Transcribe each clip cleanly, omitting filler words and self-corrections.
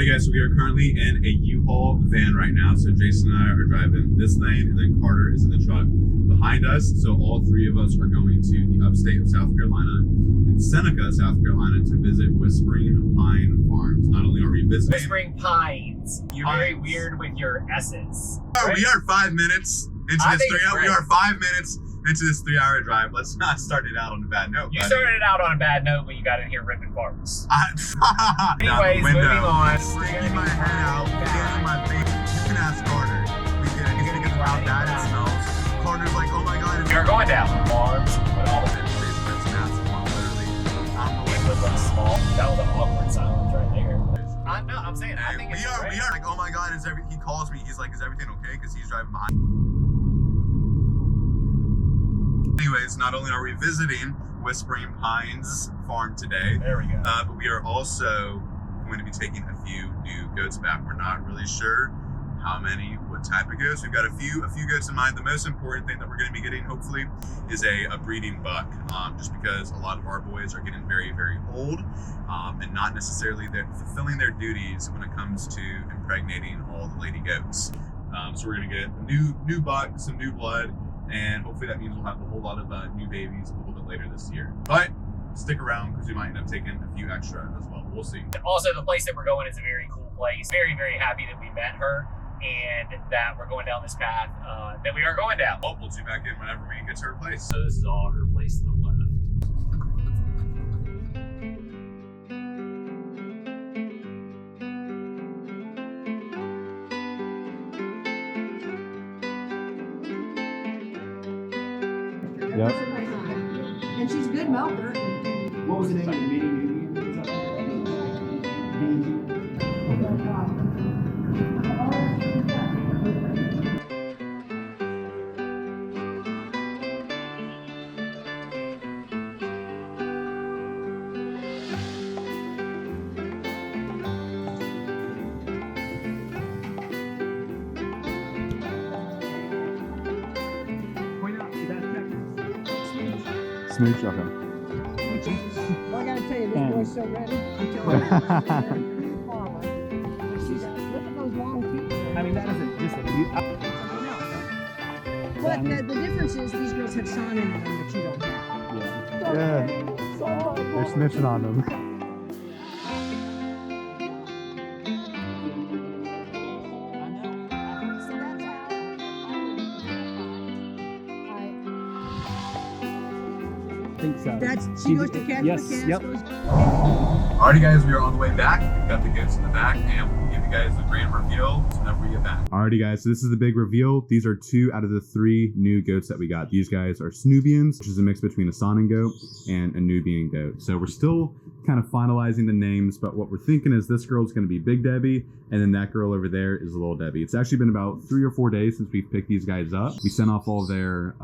Alrighty guys, so we are currently in a U-Haul van right now. So Jason and I are driving this lane, and then Carter is in the truck behind us. So all three of us are going to the upstate of South Carolina, in Seneca, South Carolina, to visit Whispering Pine Farms. Not only are we visiting Whispering Pines. You're very weird with your S's. Right? We are 5 minutes into this 3 hour. We are 5 minutes into this 3 hour drive. Let's not start it out on a bad note. You started it out on a bad note when you got in here ripping farts. Anyways, moving on. Sticking my head out, getting my face. You can ask Carter. He's gonna get how bad it smells. Carter's like, oh my god. You're going down farms, but all of it. That's massive one, literally. I don't know It was like small. That was an awkward silence right there. I'm saying, I think we are like, oh my god, he calls me, he's like, is everything okay? Because he's driving behind. Anyways, not only are we visiting Whispering Pines Farm today, there we go. But we are also going to be taking a few new goats back. We're not really sure how many, what type of goats. We've got a few goats in mind. The most important thing that we're going to be getting, hopefully, is a breeding buck. Just because a lot of our boys are getting very, very old, and not necessarily they're fulfilling their duties when it comes to impregnating all the lady goats. So we're going to get a new buck, some new blood, and hopefully that means we'll have a whole lot of new babies a little bit later this year. But stick around because we might end up taking a few extra as well. We'll see. Also, the place that we're going is a very cool place. Very, very happy that we met her and that we're going down this path that we are going down. Well, we'll tune back in whenever we get to her place. So this is all her place to the left. Yep. And she's a good milker. What was the name of the meeting? Smooch, okay. Well, I gotta tell you, this boy's so ready. I'm telling you, she's look at those long teeth. I mean, that isn't just But the difference is these girls have son in them that you don't have. Yeah. They're snitching on them. So. She goes to catch yes, the cats. Yep. Alrighty guys, we are on the way back. We've got the goats in the back, and we'll give you guys the grand reveal whenever we get back. Alrighty guys, so this is the big reveal. These are 2 out of the 3 new goats that we got. These guys are Snubians, which is a mix between a Saanen goat and a Nubian goat. So we're still kind of finalizing the names, but what we're thinking is this girl's going to be Big Debbie, and then that girl over there is Little Debbie. It's actually been about 3 or 4 days since we've picked these guys up. We sent off all their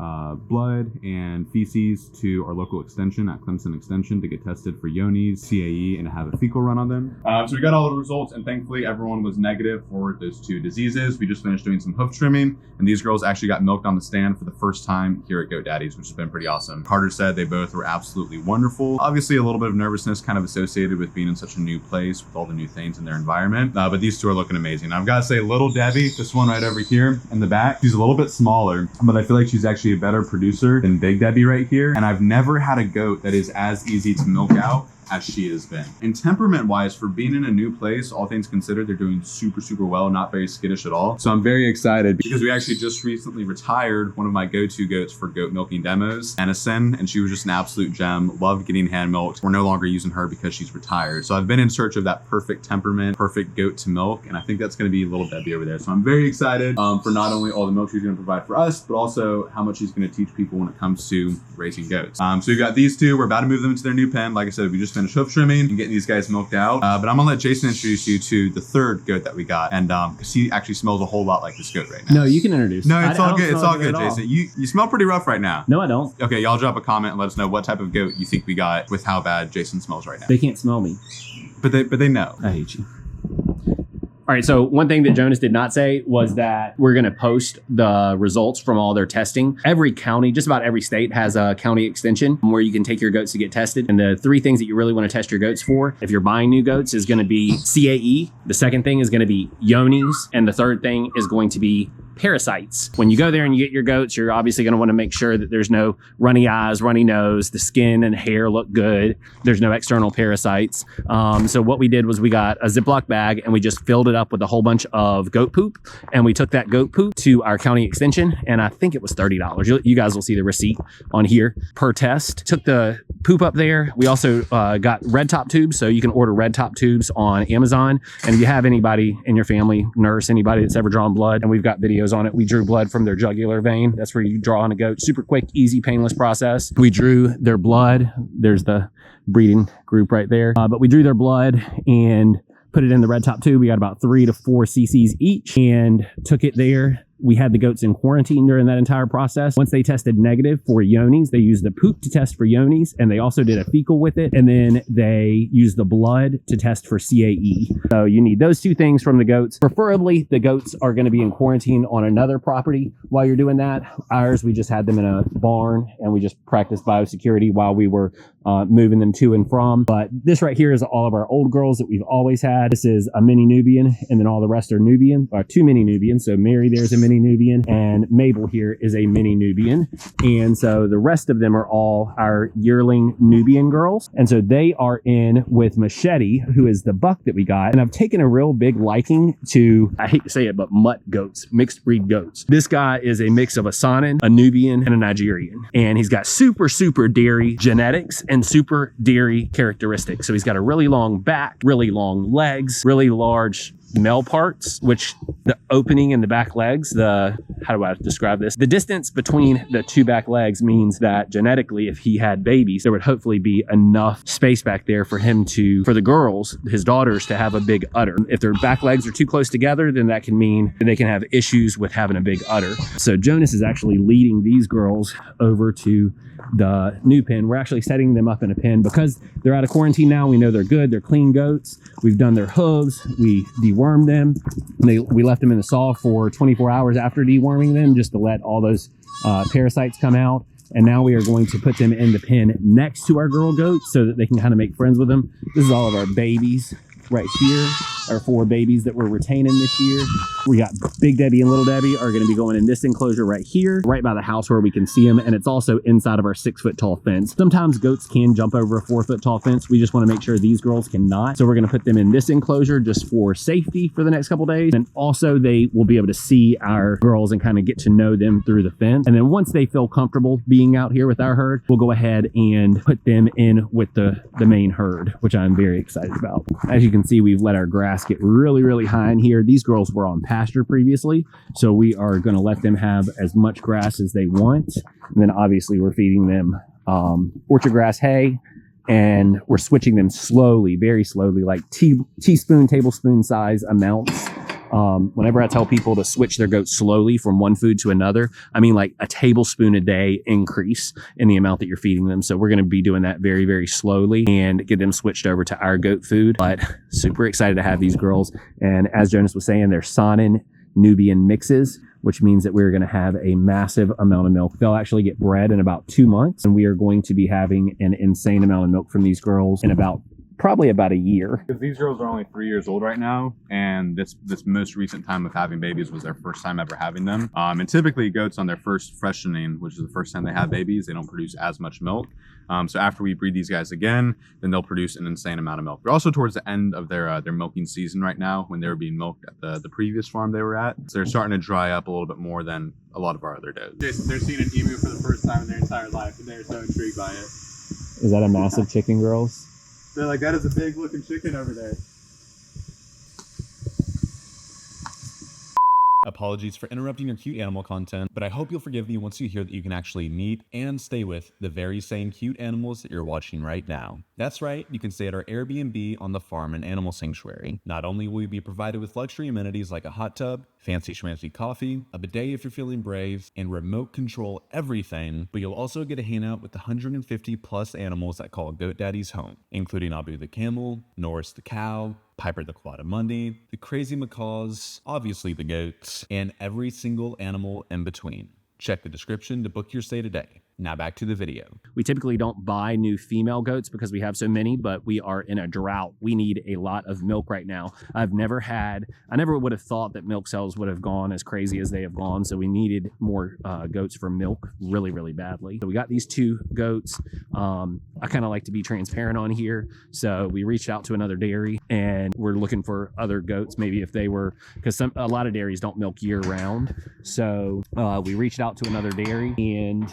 blood and feces to our local extension at Clemson Extension to get tested for Yonis, CAE, and to have a fecal run on them. So we got all the results, and thankfully everyone was negative for those 2 diseases. We just finished doing some hoof trimming, and these girls actually got milked on the stand for the first time here at Goat Daddy's, which has been pretty awesome. Carter said they both were absolutely wonderful. Obviously a little bit of nervousness kind of associated with being in such a new place with all the new things in their environment, but these 2 are looking amazing. I've got to say, Little Debbie, this one right over here in the back, she's a little bit smaller, but I feel like she's actually a better producer than Big Debbie right here, and I've never had a goat that is as easy to milk out as she has been. And temperament wise, for being in a new place, all things considered, they're doing super, super well, not very skittish at all. So I'm very excited because we actually just recently retired one of my go-to goats for goat milking demos, Edison, and she was just an absolute gem, loved getting hand milked. We're no longer using her because she's retired. So I've been in search of that perfect temperament, perfect goat to milk, and I think that's gonna be Little Debbie over there. So I'm very excited for not only all the milk she's gonna provide for us, but also how much she's gonna teach people when it comes to raising goats. So we've got these 2, we're about to move them into their new pen. Like I said, we just finished hoof trimming and getting these guys milked out. But I'm gonna let Jason introduce you to the 3rd goat that we got, and because he actually smells a whole lot like this goat right now. No, you can introduce. No, it's all good. It's all good, Jason. You smell pretty rough right now. No, I don't. Okay, y'all drop a comment and let us know what type of goat you think we got with how bad Jason smells right now. They can't smell me. But they know. I hate you. All right, so one thing that Jonas did not say was that we're going to post the results from all their testing. Every county, just about every state, has a county extension where you can take your goats to get tested. And the 3 things that you really want to test your goats for, if you're buying new goats, is going to be CAE. The second thing is going to be yonis. And the third thing is going to be parasites. When you go there and you get your goats, you're obviously going to want to make sure that there's no runny eyes, runny nose, the skin and hair look good. There's no external parasites. So what we did was we got a Ziploc bag and we just filled it up with a whole bunch of goat poop. And we took that goat poop to our county extension. And I think it was $30. You guys will see the receipt on here per test. Took the poop up there. We also got red top tubes. So you can order red top tubes on Amazon. And if you have anybody in your family, nurse, anybody that's ever drawn blood, and we've got videos on it. We drew blood from their jugular vein. That's where you draw on a goat. Super quick, easy, painless process. We drew their blood. There's the breeding group right there. But we drew their blood and put it in the red top tube. We got about 3 to 4 cc's each and took it there. We had the goats in quarantine during that entire process. Once they tested negative for yonis, they used the poop to test for yonis, and they also did a fecal with it. And then they used the blood to test for CAE. So you need those 2 things from the goats. Preferably, the goats are going to be in quarantine on another property while you're doing that. Ours, we just had them in a barn, and we just practiced biosecurity while we were moving them to and from. But this right here is all of our old girls that we've always had. This is a mini Nubian, and then all the rest are Nubian, or 2 mini Nubians. So Mary, there's a mini Nubian, and Mabel here is a mini Nubian. And so the rest of them are all our yearling Nubian girls. And so they are in with Machete, who is the buck that we got. And I've taken a real big liking to, I hate to say it, but mutt goats, mixed breed goats. This guy is a mix of a Saanen, a Nubian, and a Nigerian. And he's got super, super dairy genetics and super dairy characteristics. So he's got a really long back, really long legs, really large male parts, which the opening in the back legs, how do I describe this? The distance between the 2 back legs means that genetically, if he had babies, there would hopefully be enough space back there for the girls, his daughters, to have a big udder. If their back legs are too close together, then that can mean that they can have issues with having a big udder. So Jonas is actually leading these girls over to the new pen. We're actually setting them up in a pen because they're out of quarantine now. We know they're good. They're clean goats. We've done their hooves. We dewormed them. We left them in the saw for 24 hours after deworming them just to let all those parasites come out. And now we are going to put them in the pen next to our girl goats so that they can kind of make friends with them. This is all of our babies right here, our 4 babies that we're retaining this year. We got Big Debbie and Little Debbie are going to be going in this enclosure right here, right by the house where we can see them. And it's also inside of our 6-foot tall fence. Sometimes goats can jump over a 4-foot tall fence. We just want to make sure these girls cannot. So we're going to put them in this enclosure just for safety for the next couple days. And also they will be able to see our girls and kind of get to know them through the fence. And then once they feel comfortable being out here with our herd, we'll go ahead and put them in with the main herd, which I'm very excited about. As you can see, we've let our grass get really, really high in here. These girls were on pasture previously, so we are going to let them have as much grass as they want. And then obviously we're feeding them orchard grass hay, and we're switching them slowly, very slowly, like teaspoon, tablespoon size amounts. Whenever I tell people to switch their goats slowly from one food to another, I mean like a tablespoon a day increase in the amount that you're feeding them. So we're going to be doing that very, very slowly and get them switched over to our goat food. But super excited to have these girls. And as Jonas was saying, they're Saanen Nubian mixes, which means that we're going to have a massive amount of milk. They'll actually get bred in about 2 months, and we are going to be having an insane amount of milk from these girls in probably about a year. Because these girls are only 3 years old right now, and this most recent time of having babies was their first time ever having them. And typically goats on their first freshening, which is the first time they have babies, they don't produce as much milk. So after we breed these guys again, then they'll produce an insane amount of milk. We're also towards the end of their milking season right now, when they were being milked at the previous farm they were at. So they're starting to dry up a little bit more than a lot of our other does. They're seeing an emu for the first time in their entire life, and they're so intrigued by it. Is that a massive chicken, girls? They're like, that is a big looking chicken over there. Apologies for interrupting your cute animal content, but I hope you'll forgive me once you hear that you can actually meet and stay with the very same cute animals that you're watching right now. That's right, you can stay at our Airbnb on the farm and animal sanctuary. Not only will you be provided with luxury amenities like a hot tub, fancy schmancy coffee, a bidet if you're feeling brave, and remote control everything, but you'll also get to hang out with the 150 plus animals that call Goat Daddy's home, including Abu the camel, Norris the cow, Piper the Quadrimundi, the crazy macaws, obviously the goats, and every single animal in between. Check the description to book your stay today. Now back to the video. We typically don't buy new female goats because we have so many, but we are in a drought. We need a lot of milk right now. I never would have thought that milk sales would have gone as crazy as they have gone. So we needed more goats for milk really, really badly. So we got these 2 goats. I kind of like to be transparent on here. So we reached out to another dairy and we're looking for other goats. Maybe if they were, because a lot of dairies don't milk year round. So we reached out to another dairy and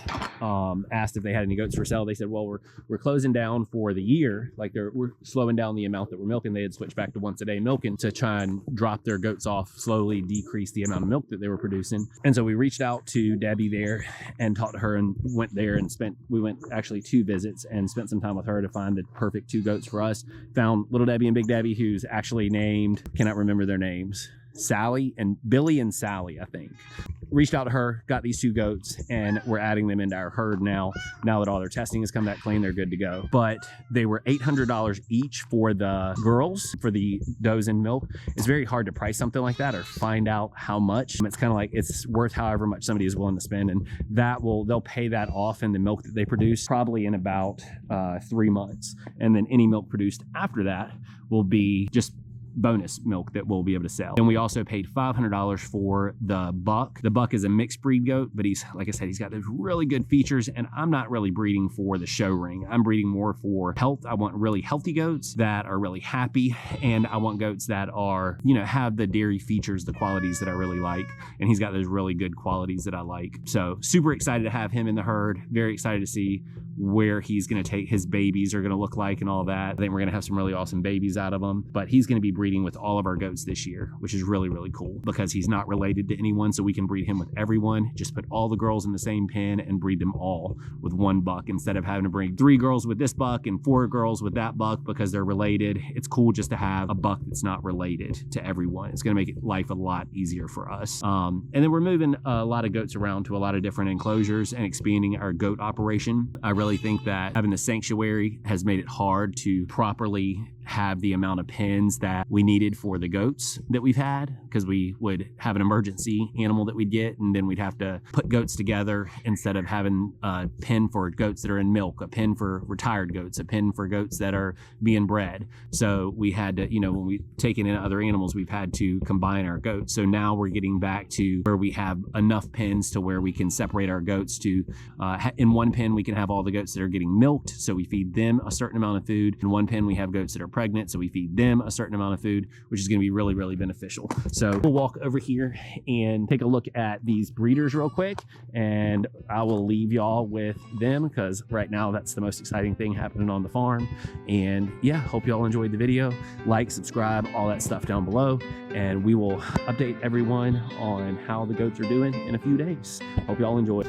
asked if they had any goats for sale. They said, well, we're closing down for the year. Like we're slowing down the amount that we're milking. They had switched back to once a day milking to try and drop their goats off, slowly decrease the amount of milk that they were producing. And so we reached out to Debbie there and talked to her and went there and we went actually 2 visits and spent some time with her to find the perfect 2 goats for us. Found Little Debbie and Big Debbie, who's actually named, cannot remember their names, Sally and Billy and Sally, I think. Reached out to her, got these 2 goats, and we're adding them into our herd now. Now that all their testing has come back clean, they're good to go. But they were $800 each for the girls, for the does and milk. It's very hard to price something like that or find out how much. It's kind of like it's worth however much somebody is willing to spend, and they'll pay that off in the milk that they produce probably in about 3 months. And then any milk produced after that will be just bonus milk that we'll be able to sell. And we also paid $500 for the buck. The buck is a mixed breed goat, but he's, like I said, he's got those really good features, and I'm not really breeding for the show ring. I'm breeding more for health. I want really healthy goats that are really happy, and I want goats that are, have the dairy features, the qualities that I really like, and he's got those really good qualities that I like. So super excited to have him in the herd. Very excited to see where he's going to take his babies are going to look like and all that. I think we're going to have some really awesome babies out of him, but he's going to be breeding with all of our goats this year, which is really, really cool because he's not related to anyone. So we can breed him with everyone, just put all the girls in the same pen and breed them all with 1 buck instead of having to bring 3 girls with this buck and 4 girls with that buck because they're related. It's cool just to have a buck that's not related to everyone. It's going to make life a lot easier for us. And then we're moving a lot of goats around to a lot of different enclosures and expanding our goat operation. I really think that having the sanctuary has made it hard to properly have the amount of pens that we needed for the goats that we've had, because we would have an emergency animal that we'd get, and then we'd have to put goats together instead of having a pen for goats that are in milk, a pen for retired goats, a pen for goats that are being bred. So we had to, when we've taken in other animals, we've had to combine our goats. So now we're getting back to where we have enough pens to where we can separate our goats to, in one pen we can have all the goats that are getting milked, so we feed them a certain amount of food. In one pen we have goats that are pregnant, so we feed them a certain amount of food, which is going to be really, really beneficial. So we'll walk over here and take a look at these breeders real quick, and I will leave y'all with them because right now that's the most exciting thing happening on the farm. And yeah, hope y'all enjoyed the video. Like, subscribe, all that stuff down below, and we will update everyone on how the goats are doing in a few days. Hope y'all enjoy.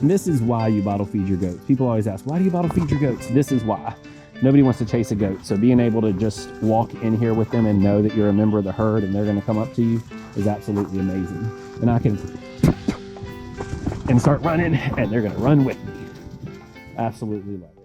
And this is why you bottle feed your goats. People always ask, why do you bottle feed your goats? This is why. Nobody wants to chase a goat. So being able to just walk in here with them and know that you're a member of the herd and they're going to come up to you is absolutely amazing. And I can start running and they're going to run with me. Absolutely love it.